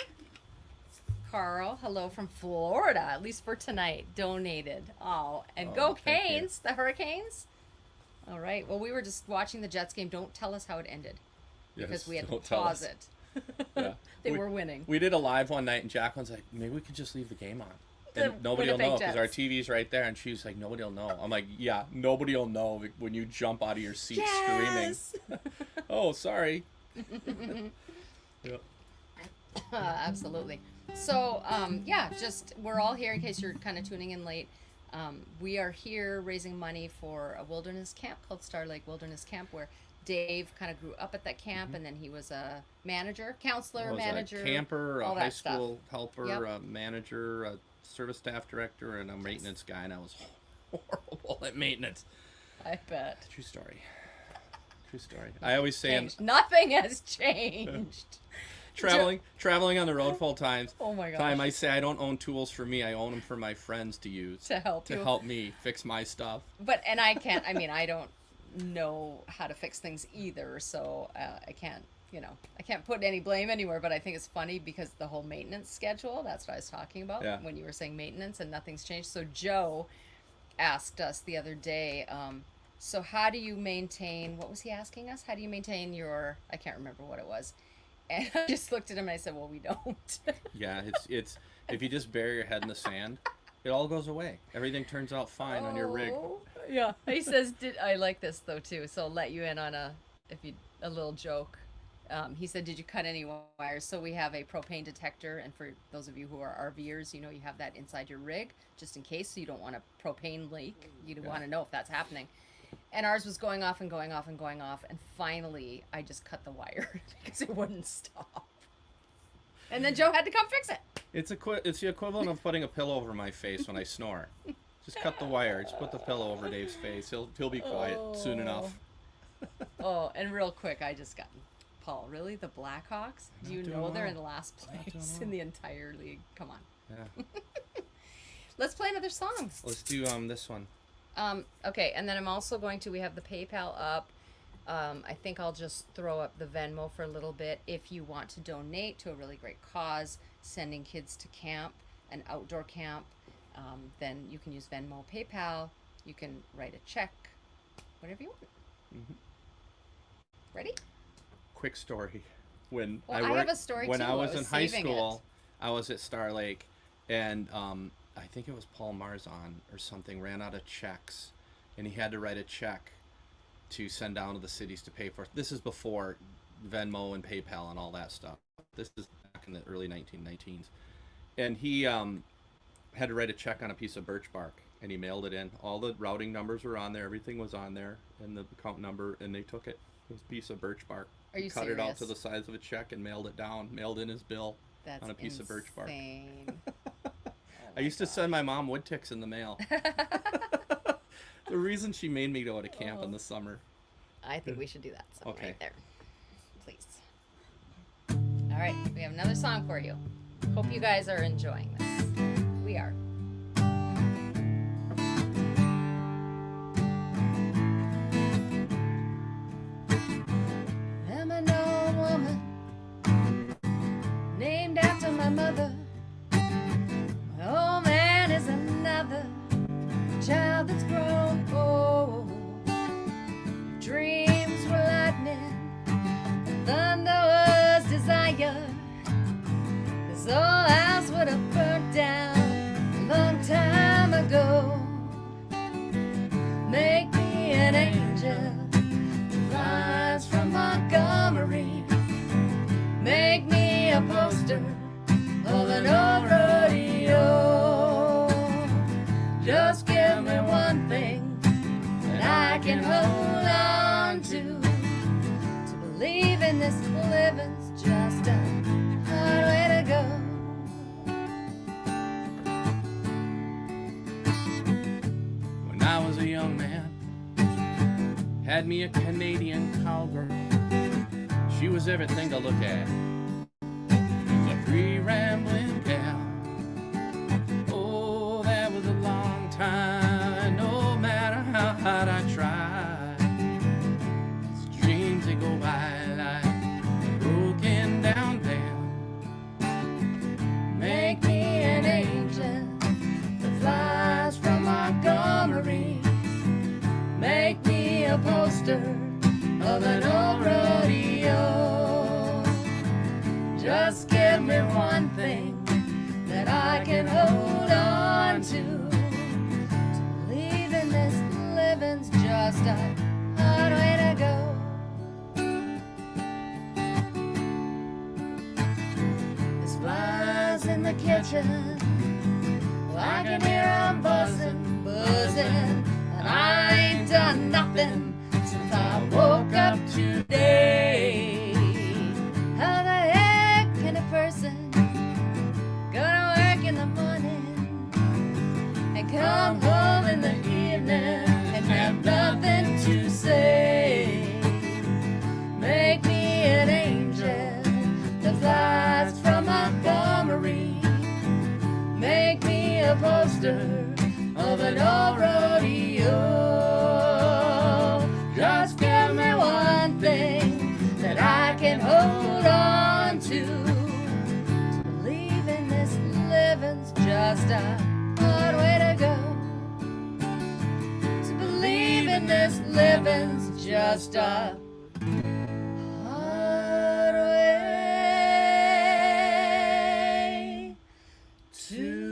Carl. Hello from Florida, at least for tonight. Donated. Oh, and go thank you. Canes, the Hurricanes. All right. Well, we were just watching the Jets game. Don't tell us how it ended. Because Yes, we had to don't tell pause us. it. Yeah. They were winning. We did a live one night, and Jacqueline's like, maybe we could just leave the game on. And The nobody will Winnipeg know because our Jets. TV's right there. And she's like, nobody will know. I'm like, yeah, nobody will know when you jump out of your seat Yes! screaming. Oh, sorry. Yep. Absolutely. So, yeah, just we're all here in case you're kind of tuning in late. We are here raising money for a wilderness camp called Star Lake Wilderness Camp, where Dave kind of grew up at that camp, and then he was a manager, counselor, Was manager, a camper, a all high that stuff. school helper, Yep. a manager, a service staff director, and a maintenance guy. And I was horrible at maintenance. I bet. True story. True story. I always say Changed. Nothing has changed. traveling on the road full times. Oh my gosh. I say I don't own tools for me. I own them for my friends to use To help to you. help me fix my stuff. But and I can't. I mean, I don't know how to fix things either, so I can't. I can't put any blame anywhere. But I think it's funny because the whole maintenance schedule. That's what I was talking about when you were saying maintenance, and nothing's changed. So Joe asked us the other day. So how do you maintain? What was he asking us? How do you maintain your? I can't remember what it was. And I just looked at him and I said, "Well, we don't." Yeah, it's if you just bury your head in the sand, it all goes away. Everything turns out fine on your rig. Yeah. He says, I like this though too. So I'll let you in on a little joke. He said, did you cut any wires? So we have a propane detector, and for those of you who are RVers, you have that inside your rig just in case, so you don't want a propane leak. You want to know if that's happening. And ours was going off and going off and going off, and finally I just cut the wire because it wouldn't stop. And then Joe had to come fix it. It's the equivalent of putting a pillow over my face when I snore. Just cut the wire. Just put the pillow over Dave's face. He'll be quiet soon enough. Oh, and real quick, I just got Paul. Really, the Blackhawks? Do you know they're in last place in the entire league? Come on. Yeah. Let's play another song. Let's do this one. Okay, and then I'm also going to. We have the PayPal up. I think I'll just throw up the Venmo for a little bit. If you want to donate to a really great cause, sending kids to camp, an outdoor camp, then you can use Venmo, PayPal. You can write a check, whatever you want. Mm-hmm. Ready? Quick story. When I have a story when too. I was in high saving school, I was at Star Lake, and I think it was Paul Marzon or something ran out of checks, and he had to write a check to send down to the cities to pay for it. This is before Venmo and PayPal and all that stuff. This is back in the early 1919s. And he had to write a check on a piece of birch bark, and he mailed it in. All the routing numbers were on there. Everything was on there, and the account number, and they took it. It was a piece of birch bark. Are you cut serious? it out to the size of a check and mailed it down. Mailed in his bill on a piece of birch bark. I used to send my mom wood ticks in the mail. The reason she made me go to camp in the summer. I think we should do that song Okay. right there. Please. All right, we have another song for you. Hope you guys are enjoying this. We are. I'm an old woman named after my mother. My old man is another child that's grown old. Dreams were lightning, thunder was desire. This old house would have burnt down a long time ago. Make me an angel that flies from Montgomery. Make me a poster of an old rodeo. Just give me one thing that I can hold on to believe in this living's just a hard way to go. When I was a young man, had me a Canadian cowgirl. She was everything to look at. She's a free rambling gal. Oh, that was a long time. No matter how hard I try, these dreams they go by like a broken down dam. Make me an angel that flies from Montgomery. Make me a poster of an old rodeo. Just give me one thing that I can hold on to. To believe in this living's just a hard way to go. There's flies in the kitchen. Well, I can hear 'em buzzing, buzzing. And I ain't done nothing since I woke up today. How the heck can a person go to work in the morning and come home in the evening and have nothing to say? Make me an angel that flies from Montgomery. Make me a poster of an old rodeo. Just give me one thing that I can hold on to. To believe in this living's just a hard way to go. To believe in this living's just a hard way to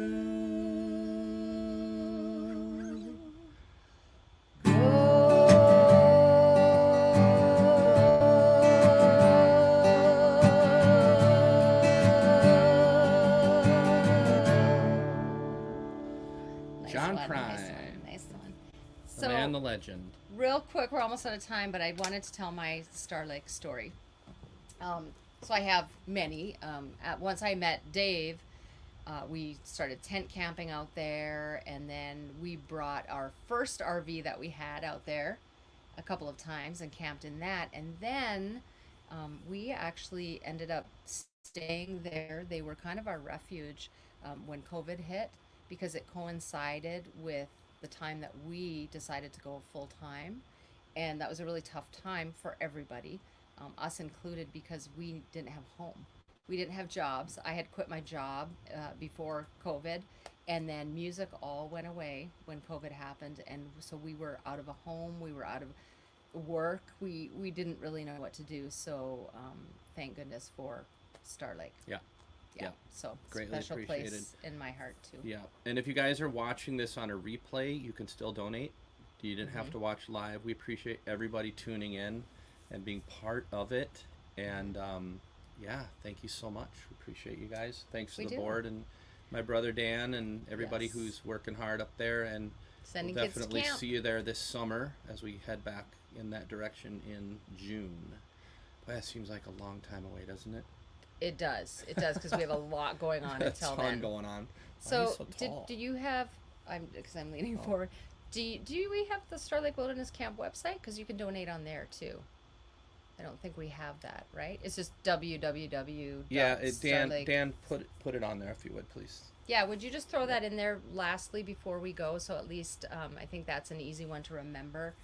John Nice Prine, one, nice one. the man, the legend. Real quick, we're almost out of time, but I wanted to tell my Star Lake story. So I have many. Once I met Dave, we started tent camping out there, and then we brought our first RV that we had out there a couple of times and camped in that. And then we actually ended up staying there. They were kind of our refuge when COVID hit, because it coincided with the time that we decided to go full time. And that was a really tough time for everybody, us included, because we didn't have home. We didn't have jobs. I had quit my job before COVID, and then music all went away when COVID happened. And so we were out of a home, we were out of work. We didn't really know what to do. So thank goodness for Star Lake. Yeah. Yeah. So Greatly special appreciated. place in my heart too. Yeah. And if you guys are watching this on a replay, you can still donate. You didn't have to watch live. We appreciate everybody tuning in and being part of it. And yeah, thank you so much. We appreciate you guys. Thanks to We the do. board and my brother Dan and everybody Yes. who's working hard up there. And Sending we'll kids to definitely camp. see you there this summer as we head back in that direction in June. Boy, that seems like a long time away, doesn't it? It does, because we have a lot going on A until ton then. going on. Why So, are you so tall? do you have? Because I'm leaning forward. Do we have the Star Lake Wilderness Camp website? Because you can donate on there too. I don't think we have that, right? It's just www. Yeah, Dan, put it on there if you would, please. Yeah, would you just throw that in there lastly before we go? So at least I think that's an easy one to remember.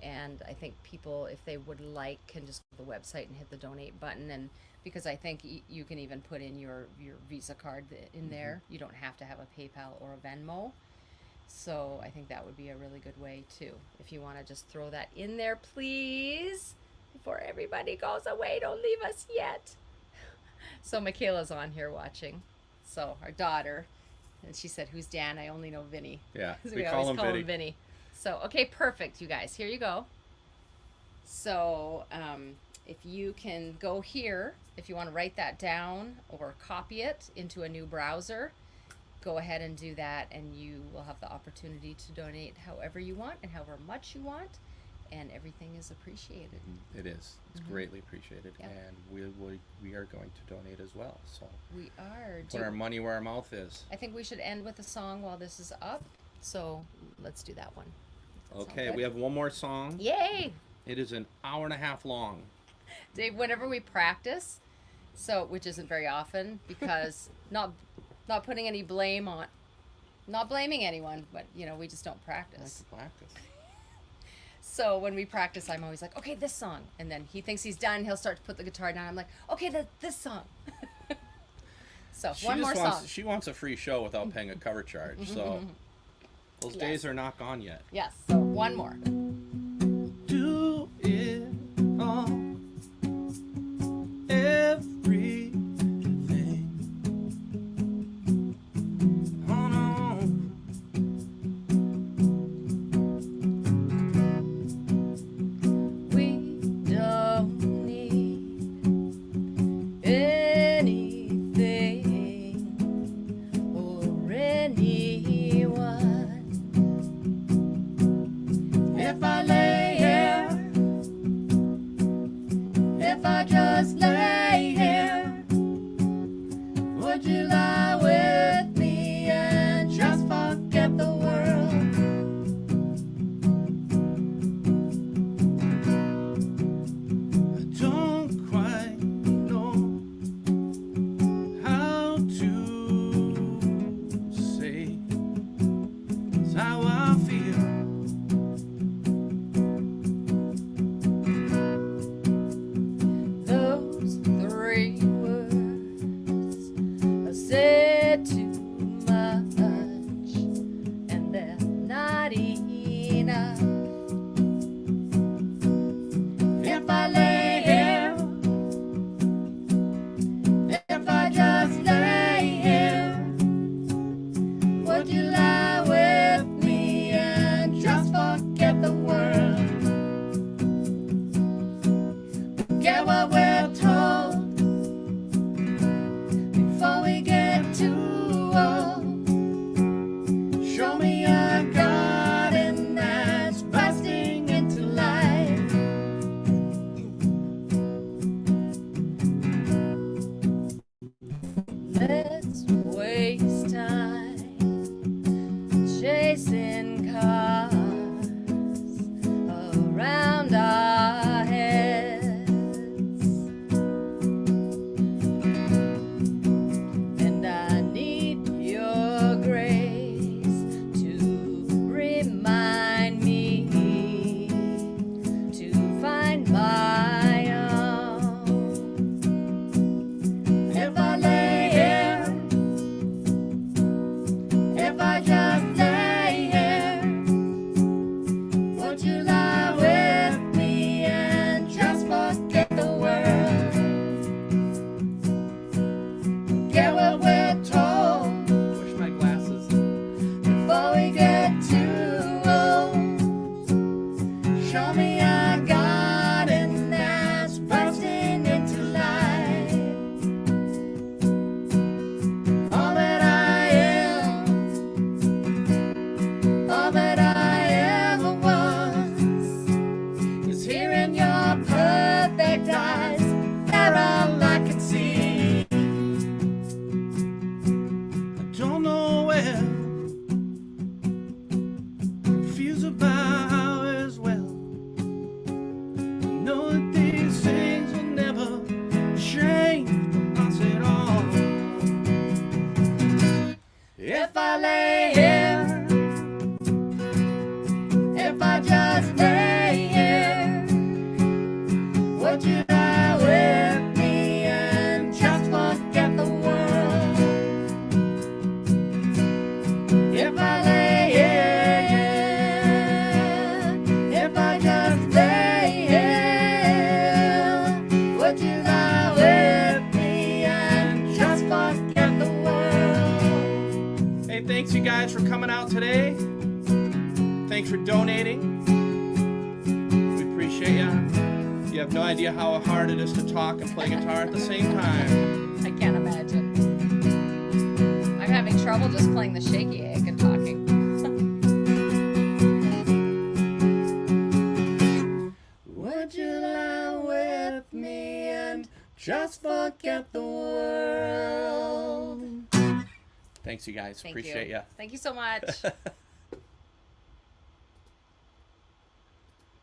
And I think people, if they would like, can just go to the website and hit the donate button. And because I think you can even put in your Visa card in there. You don't have to have a PayPal or a Venmo. So I think that would be a really good way too. If you want to just throw that in there, please, before everybody goes away. Don't leave us yet. So Michaela's on here watching. So our daughter, and she said, "Who's Dan? I only know Vinny." Yeah, So we always call him Vinny. Vinny. So okay, perfect, you guys. Here you go. So if you can go here, if you want to write that down or copy it into a new browser, go ahead and do that, and you will have the opportunity to donate however you want and however much you want, and everything is appreciated. It is. It's greatly appreciated, Yep. and we are going to donate as well. So We are. put our money where our mouth is. I think we should end with a song while this is up. So let's do that one. Does that sound Okay, good? we have one more song. Yay! It is an hour and a half long. Dave, whenever we practice, so which isn't very often because not putting any blame on, not blaming anyone, but we just don't practice. Practice. So when we practice, I'm always like, okay, this song, and then he thinks he's done. He'll start to put the guitar down. I'm like, okay, this song. So one more song. She wants a free show without paying a cover charge. So those days are not gone yet. Yes. So one more. Do it all. Everything. Oh no. We don't need anything or anyone. If I lay here, if I just lay here, would you lie with me and just forget the world? I don't quite know how to say it's how I feel. Those three words are said too much, and they're not enough. If I lay here, if I just lay here, would you lie with me and just forget the world? Forget what we're told before we get too old. Show me a garden that's bursting into life. Let's waste time chasing cars around our heads, and I need your grace to remind me to find my own. If I lay here, if I just lay here, would you lie with me and just forget the world? Forget what we're told Push my glasses. before we get too old. Show me a garden that's bursting into life. All that I am, all that I ever was, is here in your perfect eyes. They're all I can see. I don't know where. Confused about how as well. I know that these things will never change us at all. If I lay here, if I just lay here, would you lie with me and just forget the world? If I lay here, if I just lay here, would you lie with me and just forget the world? Hey, thanks you guys for coming out today. Thanks for donating. We appreciate ya. You have no idea how hard it is to talk and play guitar at the same time. I can't imagine. I'm having trouble just playing the shaky egg and talking. Would you lie with me and just forget the world? Thanks you guys. Thank Appreciate you. ya. Thank you so much.